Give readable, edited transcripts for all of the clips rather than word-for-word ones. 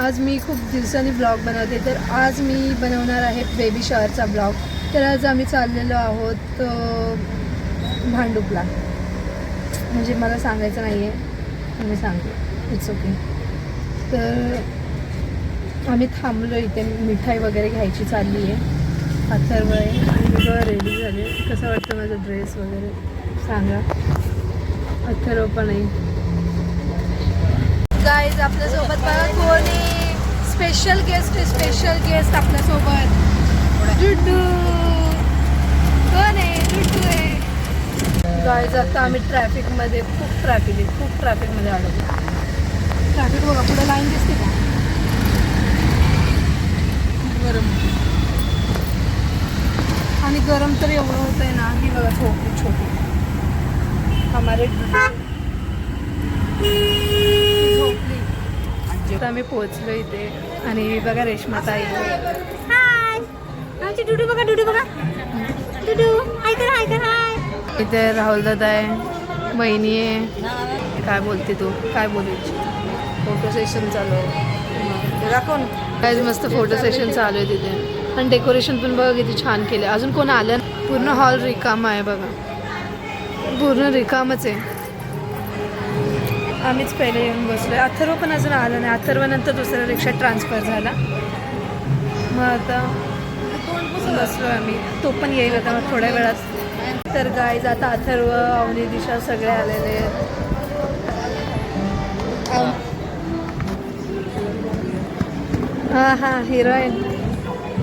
आज मी खूप दिवसांनी ब्लॉग बनवते, तर आज मी बनवणार आहे बेबी शॉवरचा ब्लॉग. तर आज आम्ही चाललेलो आहोत भांडुपला. म्हणजे मला सांगायचं नाही आहे, मी सांगते, इट्स ओके. तर आम्ही थांबलो इथे, मिठाई वगैरे घ्यायची चालली आहे. अथर्व आहे आणि मी बघा रेडी झाले. कसं वाटतं माझा ड्रेस वगैरे सांगा. अथर्व पण आहे. गाईज आपल्यासोबत बघा कोणी स्पेशल गेस्ट आपल्यासोबत. डुडू कोण आहे? डुडू आहे. गाईज आता आम्ही ट्रॅफिकमध्ये, खूप ट्रॅफिकमध्ये अडकलो. ट्रॅफिक बघा, पुढे लाईन दिसते का? गरम आणि गरम तर एवढं होतं आहे ना. ही बघा छोटी हमारे झोपली. आता आम्ही पोहोचलो इथे आणि बघा रेश्माताई. हाय आमची डुडू बघा डुडू हाय कर हाय. इथे राहुल दादा आहे, बहिणी आहे. काय बोलते तू? काय बोलायची? फोटो सेशन चालू आहे. दाखवून काय मस्त फोटो सेशन चालू आहे तिथे. आणि डेकोरेशन पण बघा किती छान केलं. अजून कोण आलं? पूर्ण हॉल रिकामा आहे बघा, पूर्ण रिकामच आहे. आम्हीच पहिले येऊन बसलो. अथर्व पण अजून आलं नाही. अथर्वनंतर दुसऱ्या रिक्षात ट्रान्सफर झाला. मग आता बसलो आम्ही. तो पण येईल आता मग थोड्या वेळात. तर गाईज आता अथर्व, अवनी, दिशा सगळे आलेले आहेत. हां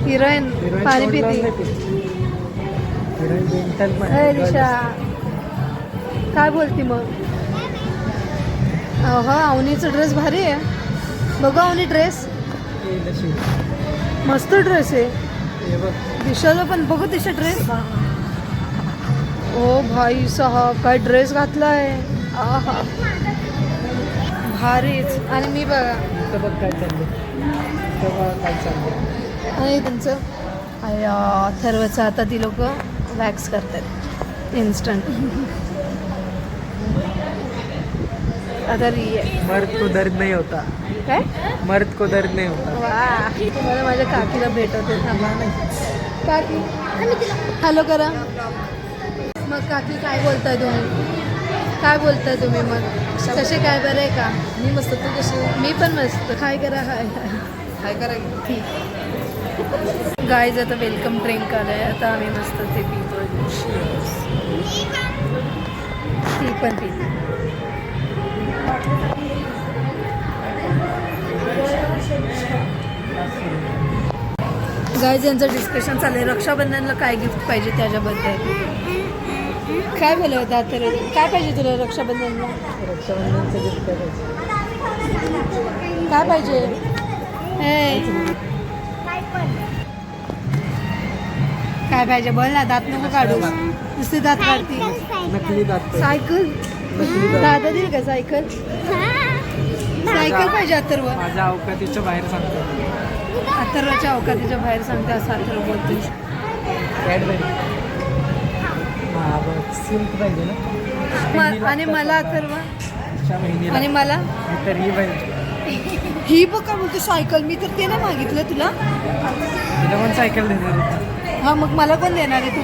हिरोईन पाणी पिती. दिशा काय बोलती मग? हा अवनीचा ड्रेस भारी आहे. बघा अवनी ड्रेस मस्त ड्रेस आहे. दिशाचा पण बघू दिशा ड्रेस. ओ भाई साहब काय ड्रेस घातलाय. आहा भारीच. आणि मी बघा काय चाललं आणि त्यांचं अथर्वचं आता ती लोक वॅक्स करतात इन्स्टंट. आता मर्द को दर्द नहीं होता. काय मर्द को दर्द नहीं होता. वा. तुम्हाला माझ्या काकीला भेटवते. थांबा काकी हॅलो करा. मग काकी काय बोलताय तुम्ही? मग कसे काय बरं आहे का? मी मस्त. तू कशी? मी पण मस्त. काय करा काय करा ठीक. गाईज आता वेलकम ड्रिंक आलं आहे. आता आम्ही मस्त ते पितो. ती पण पितो. गाईज यांचं डिस्कशन चालू आहे. रक्षाबंधनला काय गिफ्ट पाहिजे त्याच्याबद्दल. काय बोलत होता तर काय पाहिजे तुला रक्षाबंधनला? रक्षाबंधनचं गिफ्ट काय पाहिजे? काय पाहिजे बोल ना. दात नको काढू. नुसते दात काढती. नकली दात. सायकल. दादा देईल का सायकल? सायकल पाहिजे अथर्व. माझ्या अवकातीच्या बाहेर सांगतो. अथर्वच्या अवकातीच्या बाहेर सांगते असं अथर्व बोलते. सिल्क पाहिजे ना. आणि मला अथर्व आणि मला तर ही पाहिजे. ही बघ का बोलते सायकल. मी तर ते ना मागितलं तुला. तिला पण सायकल देणार. हा मग मला पण देणार आहे. तू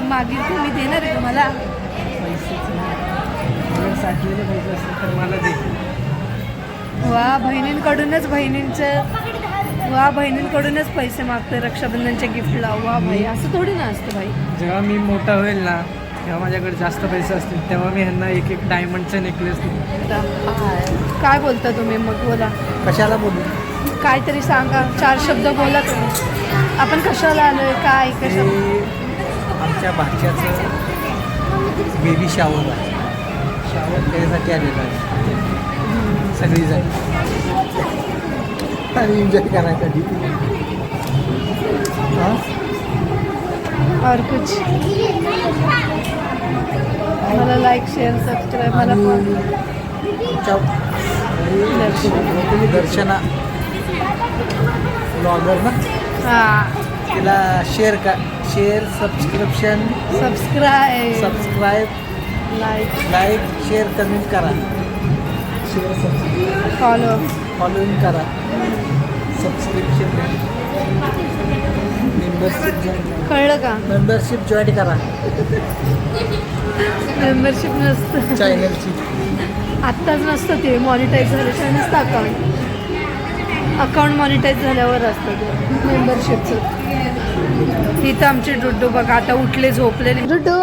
मागितलं मी देणार आहे तुम्हाला. साठलेलं पाहिजे असेल तर मला दे. वा बहिणींकडूनच पैसे मागतोय रक्षाबंधनच्या गिफ्टला. वा भाई असं थोडी ना असतं भाई. जेव्हा मी मोठा होईल ना, जेव्हा माझ्याकडे जास्त पैसे असतील तेव्हा मी ह्यांना एक डायमंडचा नेकलेस देईन. काय बोलता तुम्ही मग? बोला. कशाला बोलू? काहीतरी सांगा. 4 शब्द बोला तुम्ही. आपण कशाला आलोय? काय कशा? आमच्या भाच्याचं बेबी शावर आहे. शावर त्यासाठी आलेलं आहे. सगळी जाईल आणि एन्जॉय करायसाठी. और कुछ? मला लाईक शेअर सबस्क्राईब. मला तुम्ही दर्शना ब्लॉगर ना. हां तिला share subscription subscribe like share comment करा. फॉलोइंग करा. सबस्क्रिप्शन कळलं का? मेंबरशिप जॉईन करा मेंबरशिप नसतं चॅनलची. आत्ताच नसतं ते, मॉनिटाईज झाल्याशिवाय नसतं अकाउंट मॉनिटाईज झाल्यावर असतं ते मेंबरशिपचं. इथं आमचे डुड्डू बघा आता उठले झोपलेले. डुड्डू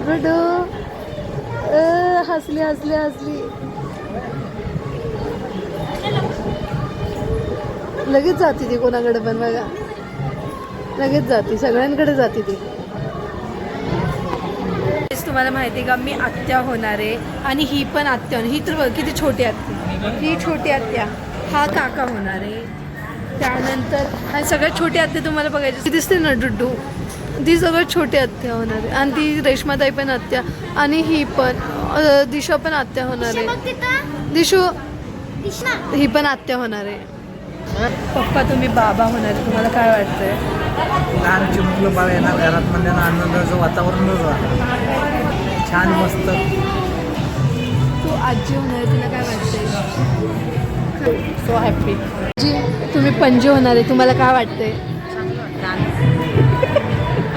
डुड्डू हसली हसली हसली. लगेच जाते ती कोणाकडे पण बघा, लगेच जाते सगळ्यांकडे जाते ती. तुम्हाला माहिती का मी आत्या होणार आहे आणि ही पण आत्या होणार. ही तर बघ किती छोटी आत्या, ही छोटी आत्या, हा काका होणार आहे. त्यानंतर आणि सगळ्यात छोटी आत्या तुम्हाला बघायची ती दिसते ना डुड्डू, ती सगळ्यात छोटी आत्या होणार आहे. आणि ती रेश्माताई पण आत्या आणि ही पण दिशा पण आत्या होणार आहे. दिशू ही पण आत्या होणार आहे. पप्पा तुम्ही बाबा होणार आहे, तुम्हाला काय वाटतंय? लहान चिमुकलं बाळ येणार घरात म्हणजे आनंदाचं वातावरणच छान मस्त. तू आजी होणार आहे, तुला काय वाटतंय? So happy. जी तुम्ही पणजी होणार आहे, तुम्हाला काय वाटतंय?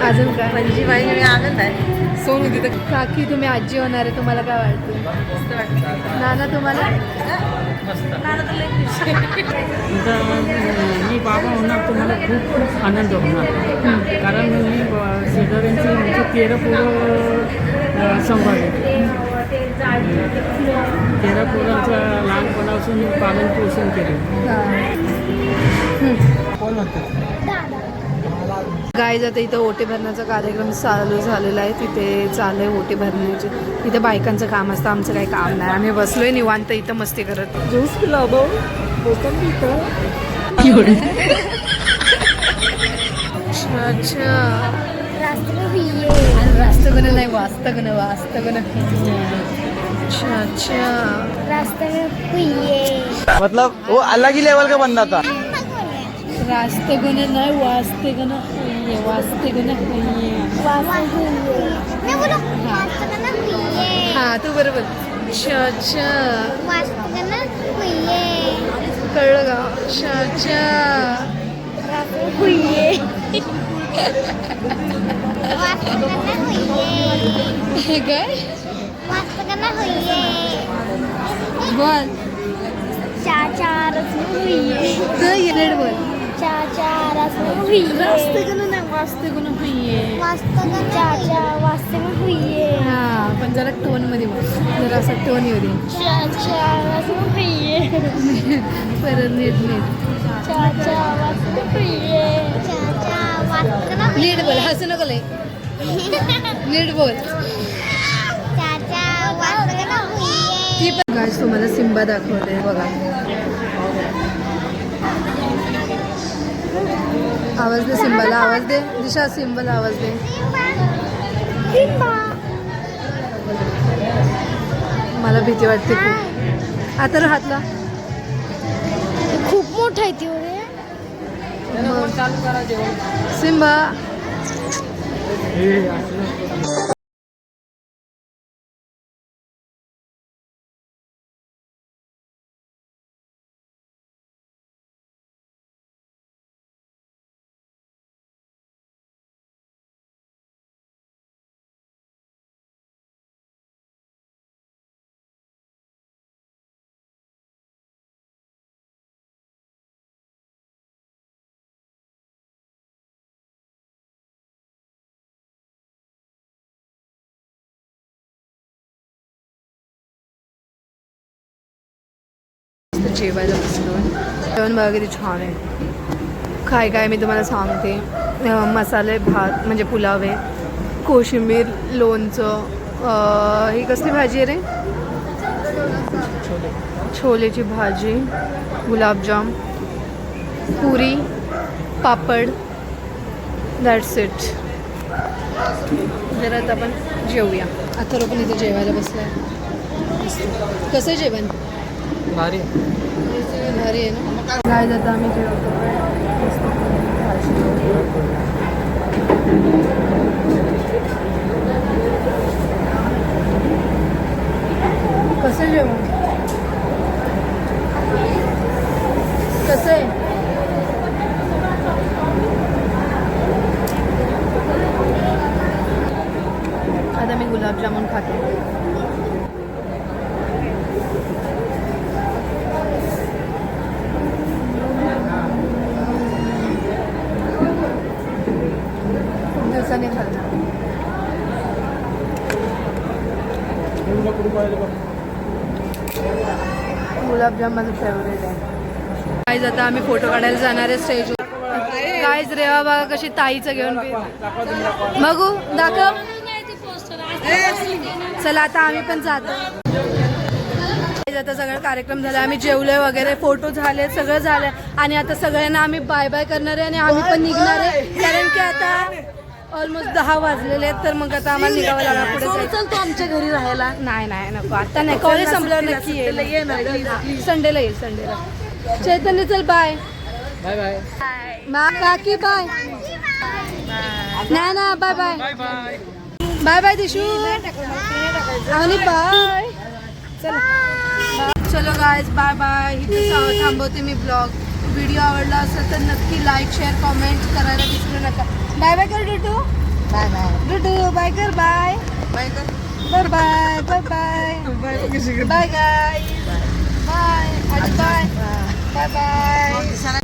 अजून काय? पणजी पाहिजे आनंद आहे. सोनू तिथं काकी तुम्ही आजी होणार आहे, तुम्हाला काय वाटतं? नाना तुम्हाला? मी बाबा होणार तर मला खूप खूप आनंद होणार. कारण मी शेजाऱ्यांची म्हणजे 13 पोरं सांभाळले. 13 पोरांचं लहानपणापासून मी पालन पोषण केले. कोण म्हणतात? गाईज आता इथं ओटी भरण्याचा कार्यक्रम चालू झालेला आहे. तिथे चालू आहे ओटी भरण्याची. इथं बायकांचं काम असतं, आमचं काही काम नाही. आम्ही बसलोय निवांत इथं मस्ती करत. ज्यूस पिला अच्छा रास्तगण नाही वास्तगण वास्तगण. अच्छा अच्छा रास्ते में हुई मतलब वो अलग ही लेवल का बंदा था. रास्तगण नाही वास्तगण वास्तगण. हा तू बरोबर. अच्छा अच्छा कळलं का? अच्छा अच्छा हे काय बोल तर येणार बोल. रास्तगण नाही वास्तगण हुई. हा पण जरा टोन मध्ये बोल, जरा असा टोन येऊ दे. परत नीट नीट बोल, हसू नको लय. नीट बोल. ती पण गाईस तुम्हाला सिम्बा दाखवते बघा. आवाज दे सिम्बाला, आवाज दे. दिशा सिम्बाला आवाज दे. मला भीती वाटते खूप. आता हातला खूप मोठा आहे ती सिम्बा. जेवायला बसलो. जेवण बघा किती छान आहे. काय काय मी तुम्हाला सांगते. मसाले भात म्हणजे पुलाव आहे, कोशिंबीर, लोणचं. ही कसली भाजी आहे रे? छोलेची भाजी, गुलाबजाम, पुरी, पापड. That's it. जरा आता आपण जेवूया. आता पण इथे जेवायला बसलाय. कसं आहे जेवण? भारी भारी आहे ना. काय जातं आम्ही जेवतो. कसं जेवण? कसं गुलाबजामुन खाते. दिवसाने खाल्ला. गुलाबजाम माझं फेवरेट आहे. गाईज आता आम्ही फोटो काढायला जाणार आहे स्टेजवर. गाईज रेवा बघा कशी ताईचं घेऊन बघू दाखव. चला आता आम्ही पण जातो. आता सगळं कार्यक्रम झाला, आम्ही जेवलोय वगैरे, फोटो झाले, सगळं झालंय आणि आता सगळ्यांना आम्ही बाय बाय करणार आहे आणि आम्ही पण निघणार आहे कारण की आता ऑलमोस्ट 10 वाजलेले आहेत. तर मग आता आम्हाला निघावं लागणार पुढे जायचं. तू आमच्या घरी राहायला. नाही नाही नको आता नाही. कॉलेज संपल्यावर नक्की येईल. संडेला येईल. संडेला. चैतन्य चल बाय बाय बाय. काकी बाय. नाही ना bye bye bye. Bye bye Dishu आणि बाय. चला चलो गायज बाय बाय. इथे थांबवते मी ब्लॉग. व्हिडिओ आवडला असेल तर नक्की लाईक शेअर कॉमेंट करायला विसरू नका. बाय बाय कर Dutu. Bye bye. Dutu bye कर. बाय बाय कर. Bye bye bye bye bye गाय. बाय आज बाय बाय बाय.